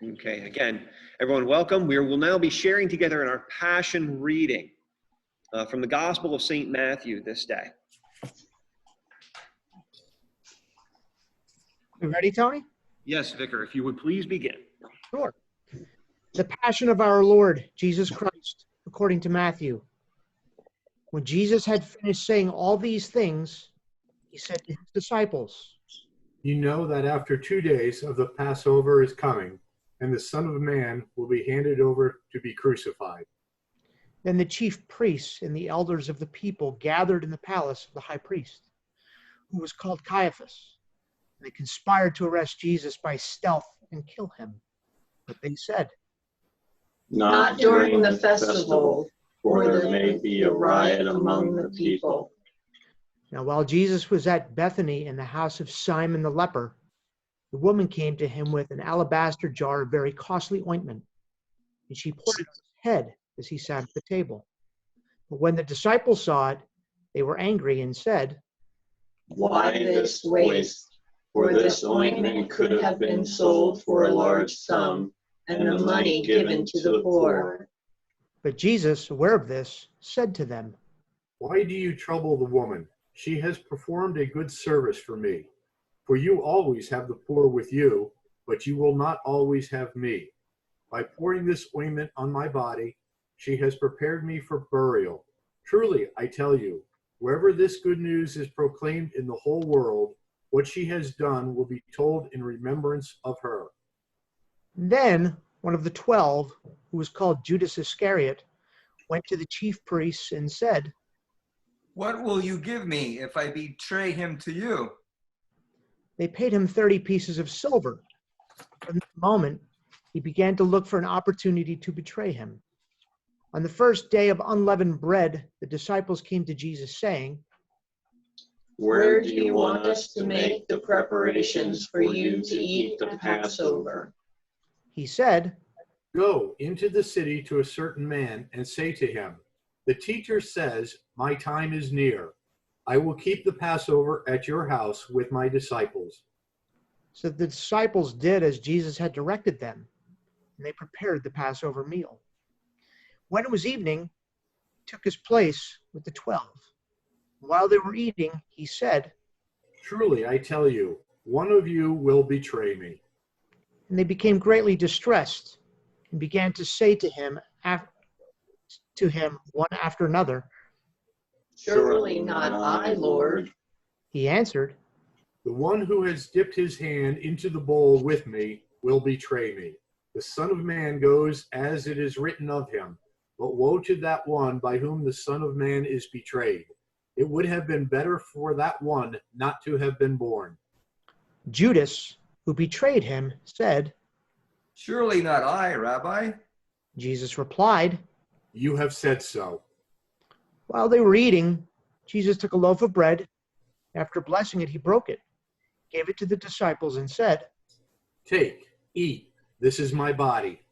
Okay, again, everyone welcome. We will now be sharing together in our Passion reading from the Gospel of St. Matthew this day. You ready, Tony? Yes, Vicar, if you would please begin. Sure. The Passion of our Lord Jesus Christ, according to Matthew. When Jesus had finished saying all these things, he said to his disciples, "You know that after 2 days of the Passover is coming, and the Son of Man will be handed over to be crucified." Then the chief priests and the elders of the people gathered in the palace of the high priest, who was called Caiaphas. And they conspired to arrest Jesus by stealth and kill him. But they said, "Not during the festival, for there may be a riot among the people." Now while Jesus was at Bethany in the house of Simon the leper, the woman came to him with an alabaster jar of very costly ointment, and she poured it on his head as he sat at the table. But when the disciples saw it, they were angry and said, "Why this waste? For this ointment could have been sold for a large sum, and the money given to the poor." But Jesus, aware of this, said to them, "Why do you trouble the woman? She has performed a good service for me. For you always have the poor with you, but you will not always have me. By pouring this ointment on my body, she has prepared me for burial. Truly, I tell you, wherever this good news is proclaimed in the whole world, what she has done will be told in remembrance of her." Then one of the 12, who was called Judas Iscariot, went to the chief priests and said, "What will you give me if I betray him to you?" They paid him 30 pieces of silver. From that moment, he began to look for an opportunity to betray him. On the first day of unleavened bread, the disciples came to Jesus saying, "Where do you want us to make the preparations for you to eat the Passover?" He said, "Go into the city to a certain man and say to him, 'The teacher says, my time is near. I will keep the Passover at your house with my disciples.'" So the disciples did as Jesus had directed them, and they prepared the Passover meal. When it was evening, he took his place with the 12. While they were eating, he said, "Truly, I tell you, one of you will betray me." and they became greatly distressed and began to say to him one after another. "Surely not I, Lord." He answered, "The one who has dipped his hand into the bowl with me will betray me. The Son of Man goes as it is written of him, but woe to that one by whom the Son of Man is betrayed. It would have been better for that one not to have been born." Judas, who betrayed him, said, "Surely not I, Rabbi." Jesus replied, "You have said so." While they were eating, Jesus took a loaf of bread. After blessing it, he broke it, gave it to the disciples, and said, "Take, eat. This is my body."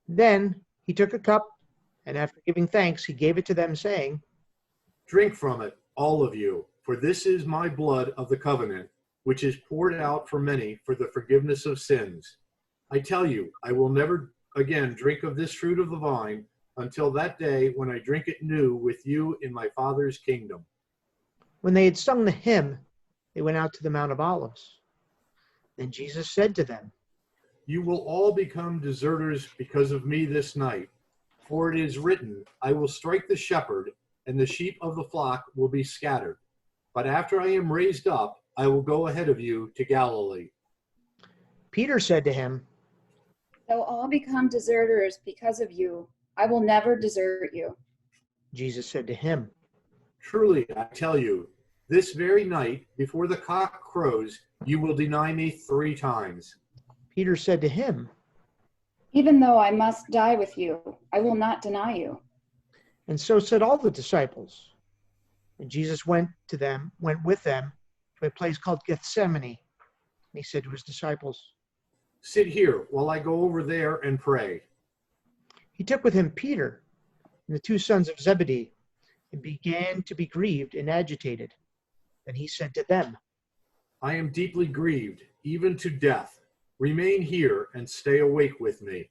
Then he took a cup, and after giving thanks, he gave it to them, saying, "Drink from it, all of you, for this is my blood of the covenant, which is poured out for many for the forgiveness of sins. I tell you, I will never again drink of this fruit of the vine until that day when I drink it new with you in my Father's kingdom." When they had sung the hymn, they went out to the Mount of Olives. Then Jesus said to them, "You will all become deserters because of me this night. For it is written, I will strike the shepherd, and the sheep of the flock will be scattered. But after I am raised up, I will go ahead of you to Galilee." Peter said to him, "They'll all become deserters because of you. I will never desert you." Jesus said to him, "Truly, I tell you, this very night, before the cock crows, you will deny me 3 times. Peter said to him, "Even though I must die with you, I will not deny you." and so said all the disciples. And Jesus went with them to a place called Gethsemane. And he said to his disciples, Sit here while I go over there and pray." He took with him Peter and the 2 sons of Zebedee and began to be grieved and agitated. Then he said to them, "I am deeply grieved, even to death. Remain here and stay awake with me.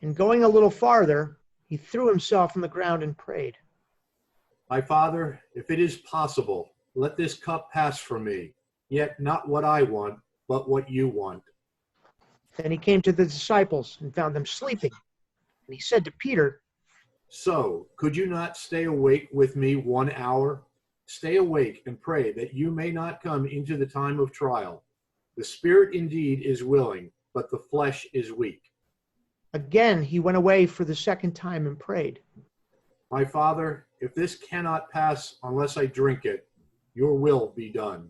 And going a little farther, he threw himself on the ground and prayed. My Father, if it is possible, let this cup pass from me, yet not what I want, but what you want. Then he came to the disciples and found them sleeping. And he said to Peter, So, could you not stay awake with me 1 hour? Stay awake and pray that you may not come into the time of trial. The spirit indeed is willing, but the flesh is weak. Again, he went away for the second time and prayed. My Father, if this cannot pass unless I drink it, your will be done.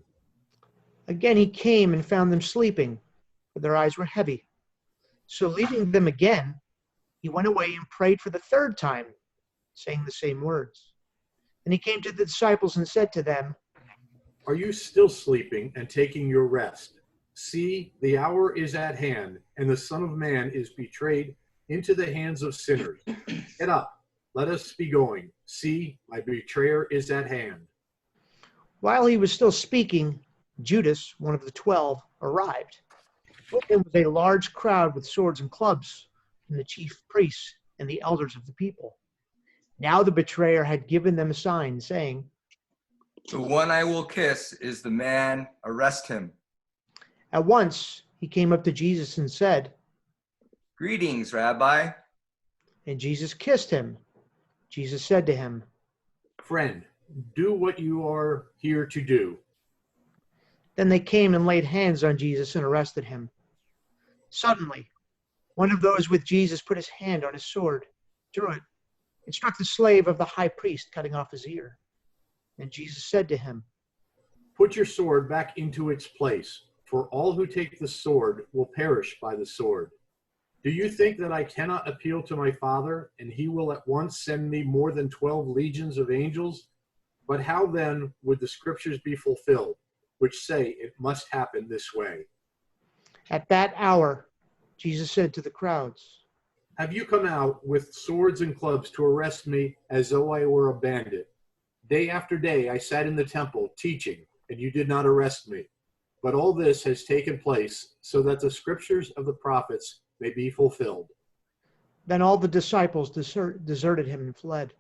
Again, he came and found them sleeping, for their eyes were heavy. So leaving them again, he went away and prayed for the third time, saying the same words. And he came to the disciples and said to them, Are you still sleeping and taking your rest? See, the hour is at hand, and the Son of Man is betrayed into the hands of sinners. Get up, let us be going. See, my betrayer is at hand. While he was still speaking, Judas, one of the 12, arrived. With him was a large crowd with swords and clubs, from the chief priests and the elders of the people. Now the betrayer had given them a sign, saying, The one I will kiss is the man, arrest him. At once he came up to Jesus and said, Greetings, Rabbi. and Jesus kissed him. Jesus said to him, Friend, do what you are here to do. Then they came and laid hands on Jesus and arrested him. Suddenly, one of those with Jesus put his hand on his sword, drew it, and struck the slave of the high priest, cutting off his ear. And Jesus said to him, Put your sword back into its place, for all who take the sword will perish by the sword. Do you think that I cannot appeal to my Father, and he will at once send me more than 12 legions of angels? But how then would the scriptures be fulfilled, which say it must happen this way? At that hour, Jesus said to the crowds, Have you come out with swords and clubs to arrest me as though I were a bandit? Day after day I sat in the temple teaching, and you did not arrest me. But all this has taken place so that the scriptures of the prophets may be fulfilled. Then all the disciples deserted him and fled.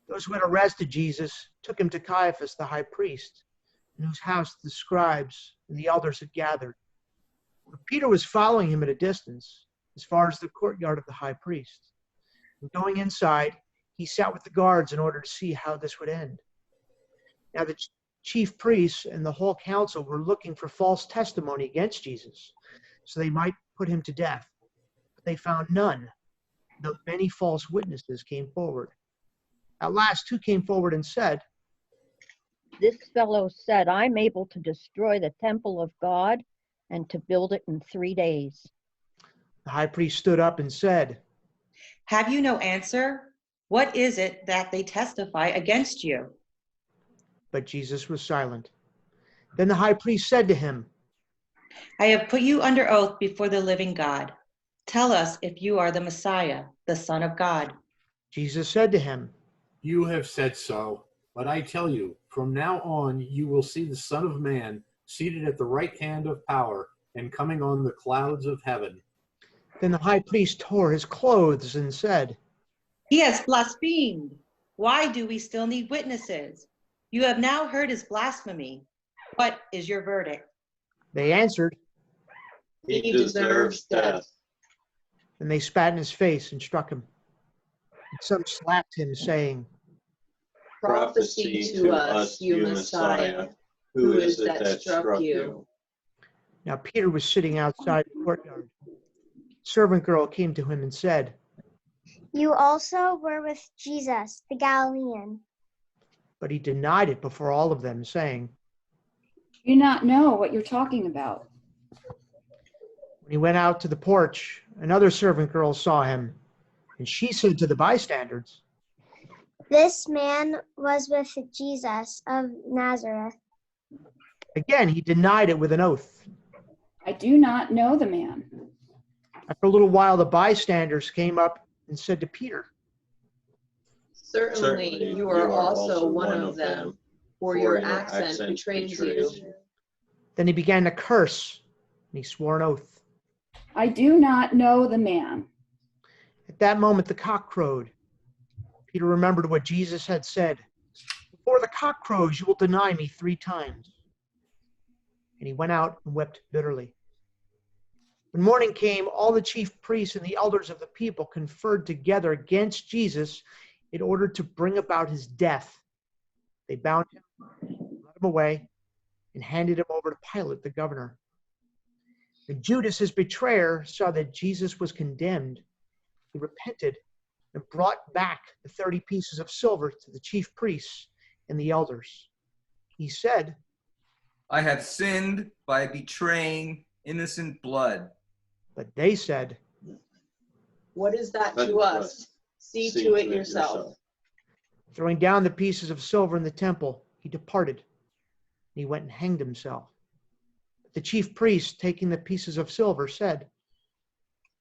Those who had arrested Jesus took him to Caiaphas, the high priest, in whose house the scribes and the elders had gathered. But Peter was following him at a distance, as far as the courtyard of the high priest. And going inside, he sat with the guards in order to see how this would end. Now the chief priests and the whole council were looking for false testimony against Jesus, so they might put him to death. But they found none, though many false witnesses came forward. At last, two came forward and said, This fellow said, I'm able to destroy the temple of God and to build it in 3 days. The high priest stood up and said, Have you no answer? What is it that they testify against you? But Jesus was silent. Then the high priest said to him, I have put you under oath before the living God. Tell us if you are the Messiah, the Son of God. Jesus said to him, You have said so, but I tell you, from now on you will see the Son of Man seated at the right hand of power and coming on the clouds of heaven. Then the high priest tore his clothes and said, He has blasphemed. Why do we still need witnesses? You have now heard his blasphemy. What is your verdict? They answered, He deserves death. and they spat in his face and struck him. And some slapped him, saying, Prophesy to us, you Messiah. Who is it that struck you? Now Peter was sitting outside the courtyard. A servant girl came to him and said, You also were with Jesus, the Galilean. but he denied it before all of them, saying, Do you not know what you're talking about? When he went out to the porch, another servant girl saw him, and she said to the bystanders, This man was with Jesus of Nazareth. Again, he denied it with an oath. I do not know the man. After a little while, the bystanders came up and said to Peter, Certainly you are also one of them, for your accent betrays you. Then he began to curse. And he swore an oath. I do not know the man. At that moment, the cock crowed. Peter remembered what Jesus had said. Before the cock crows, you will deny me 3 times. And he went out and wept bitterly. When morning came, all the chief priests and the elders of the people conferred together against Jesus in order to bring about his death. They bound him, led him away, and handed him over to Pilate, the governor. When Judas, his betrayer, saw that Jesus was condemned, he repented and brought back the 30 pieces of silver to the chief priests and the elders. He said, I have sinned by betraying innocent blood. but they said, What is that to us? See to it yourself. Throwing down the pieces of silver in the temple, he departed, and he went and hanged himself. But the chief priests, taking the pieces of silver, said,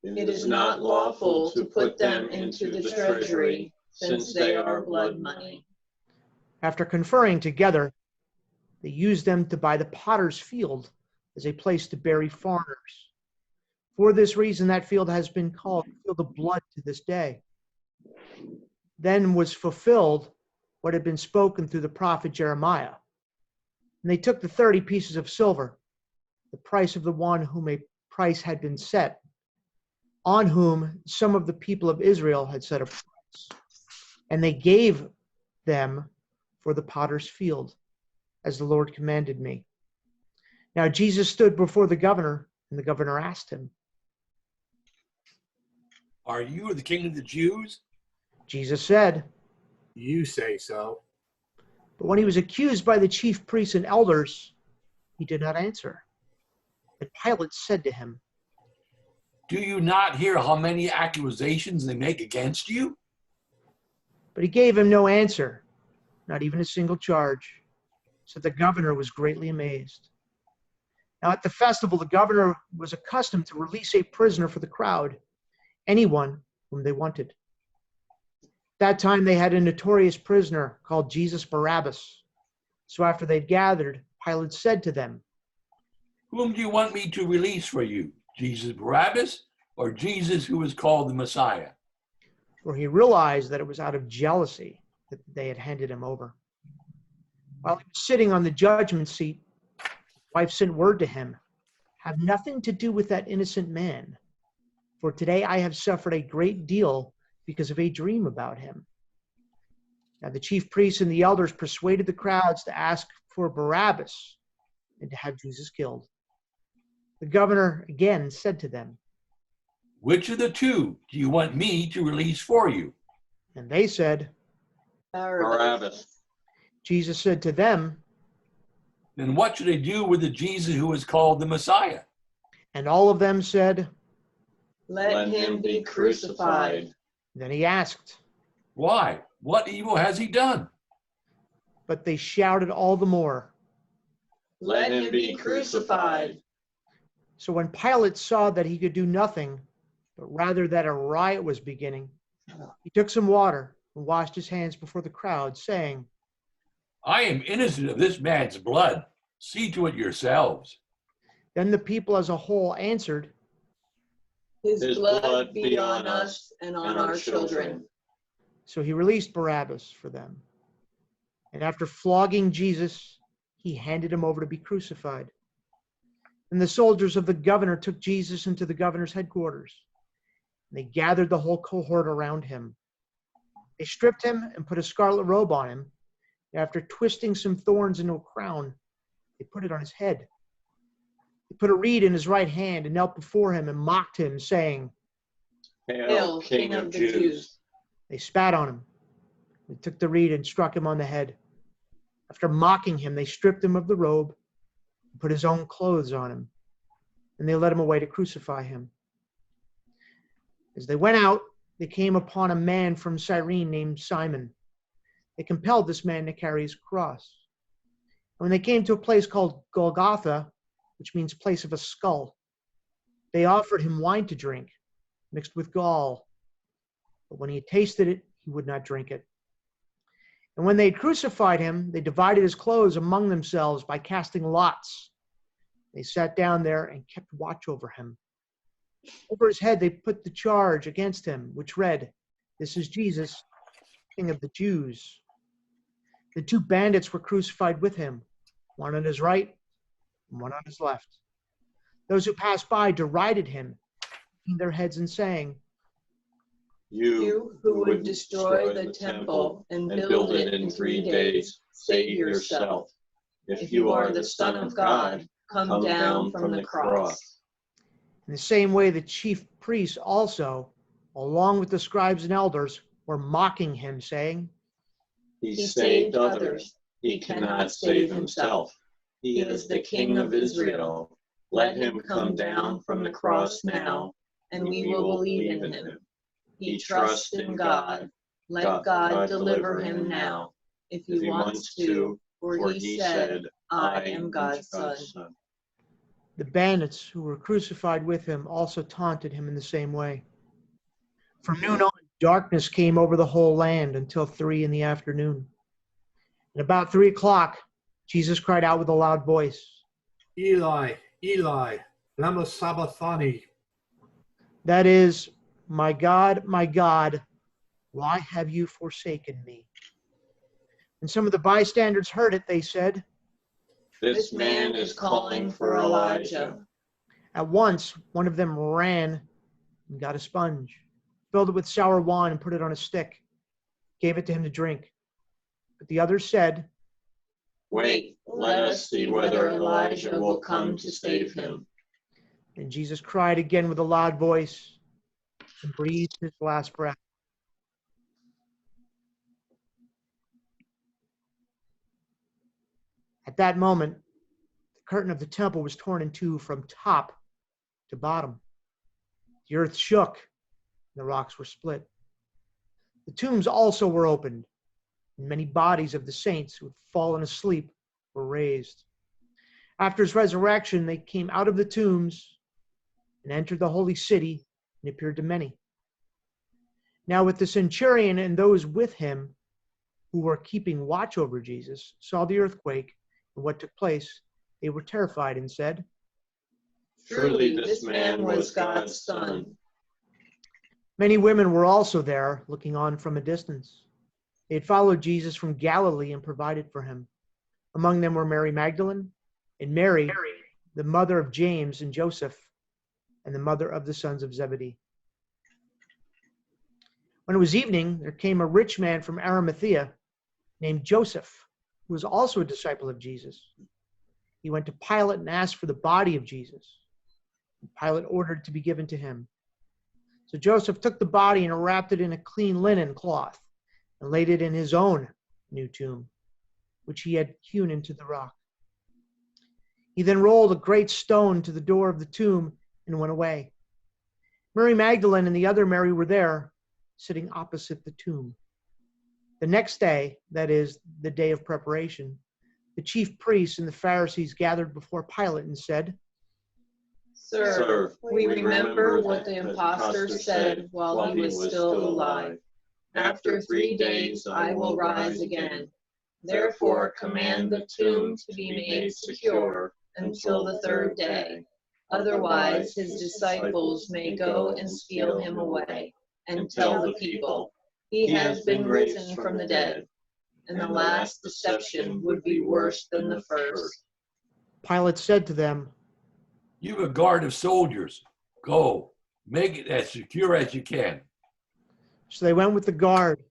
It is not lawful to put them into the treasury, since they are blood money. After conferring together, they used them to buy the potter's field as a place to bury foreigners. For this reason, that field has been called Field of Blood to this day. Then was fulfilled what had been spoken through the prophet Jeremiah. And they took the 30 pieces of silver, the price of the one whom a price had been set, on whom some of the people of Israel had set a price. And they gave them for the potter's field, as the Lord commanded me. Now Jesus stood before the governor, and the governor asked him, Are you the king of the Jews? Jesus said, You say so. but when he was accused by the chief priests and elders, he did not answer. And Pilate said to him, Do you not hear how many accusations they make against you? but he gave him no answer, not even a single charge. So the governor was greatly amazed. Now at the festival, the governor was accustomed to release a prisoner for the crowd, anyone whom they wanted. At that time, they had a notorious prisoner called Jesus Barabbas. So after they'd gathered, Pilate said to them, Whom do you want me to release for you? Jesus Barabbas or Jesus who is called the Messiah? for he realized that it was out of jealousy that they had handed him over. While he was sitting on the judgment seat, his wife sent word to him, have nothing to do with that innocent man, for today I have suffered a great deal because of a dream about him. Now the chief priests and the elders persuaded the crowds to ask for Barabbas and to have Jesus killed. The governor again said to them, Which of the two do you want me to release for you? and they said, Barabbas. Jesus said to them, Then what should I do with the Jesus who is called the Messiah? and all of them said, Let him be crucified. then he asked, Why? What evil has he done? but they shouted all the more. Let him be crucified. So when Pilate saw that he could do nothing, but rather that a riot was beginning, he took some water and washed his hands before the crowd, saying, I am innocent of this man's blood. See to it yourselves. Then the people as a whole answered, His blood be on us and on our children. So he released Barabbas for them. And after flogging Jesus, he handed him over to be crucified. And the soldiers of the governor took Jesus into the governor's headquarters. And they gathered the whole cohort around him. They stripped him and put a scarlet robe on him. And after twisting some thorns into a crown, they put it on his head. They put a reed in his right hand and knelt before him and mocked him, saying, Hail, King of the Jews. They spat on him. They took the reed and struck him on the head. After mocking him, they stripped him of the robe and put his own clothes on him. And they led him away to crucify him. As they went out, they came upon a man from Cyrene named Simon. They compelled this man to carry his cross. And when they came to a place called Golgotha, which means place of a skull, they offered him wine to drink, mixed with gall. But when he had tasted it, he would not drink it. And when they had crucified him, they divided his clothes among themselves by casting lots. They sat down there and kept watch over him. Over his head they put the charge against him, which read, "This is Jesus, King of the Jews." The two bandits were crucified with him, one on his right and one on his left. Those who passed by derided him, shaking their heads and saying, You who would destroy the temple and build it in 3 days, say to yourself, if you are the Son of God, come down from the cross. In the same way, the chief priests also, along with the scribes and elders, were mocking him, saying, He saved others. He cannot save himself. He is the King of Israel. Let him come down from the cross now, and we will believe in him. He trusts in God. Let God deliver him now, if he wants to, for he said, I am God's son. The bandits who were crucified with him also taunted him in the same way. From noon on, darkness came over the whole land until 3 p.m. And about 3 o'clock, Jesus cried out with a loud voice, Eli, Eli, lama sabachthani. that is, my God, why have you forsaken me? When some of the bystanders heard it, they said, This man is calling for Elijah. At once, one of them ran and got a sponge, filled it with sour wine, and put it on a stick, gave it to him to drink. But the others said, Wait, let us see whether Elijah will come to save him. And Jesus cried again with a loud voice and breathed his last breath. At that moment, the curtain of the temple was torn in two from top to bottom. The earth shook, and the rocks were split. The tombs also were opened, and many bodies of the saints who had fallen asleep were raised. After his resurrection, they came out of the tombs and entered the holy city and appeared to many. Now, with the centurion and those with him who were keeping watch over Jesus saw the earthquake and what took place, they were terrified and said, Surely this man was God's son. Many women were also there, looking on from a distance. They had followed Jesus from Galilee and provided for him. Among them were Mary Magdalene and Mary, the mother of James and Joseph, and the mother of the sons of Zebedee. When it was evening, there came a rich man from Arimathea named Joseph, who was also a disciple of Jesus. He went to Pilate and asked for the body of Jesus. And Pilate ordered to be given to him. So Joseph took the body and wrapped it in a clean linen cloth and laid it in his own new tomb, which he had hewn into the rock. He then rolled a great stone to the door of the tomb and went away. Mary Magdalene and the other Mary were there, sitting opposite the tomb. The next day, that is, the day of preparation, the chief priests and the Pharisees gathered before Pilate and said, Sir, we remember what the impostor said while he was still alive. After 3 days I will rise again. Therefore command the tomb to be made secure until the 3rd day. Otherwise his disciples may go and steal him away and tell the people, he has been risen from the dead. And the last deception would be worse than the first. Pilate said to them, You have a guard of soldiers. Go, make it as secure as you can. So they went with the guard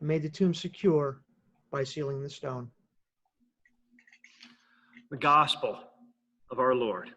and made the tomb secure by sealing the stone. The Gospel of our Lord.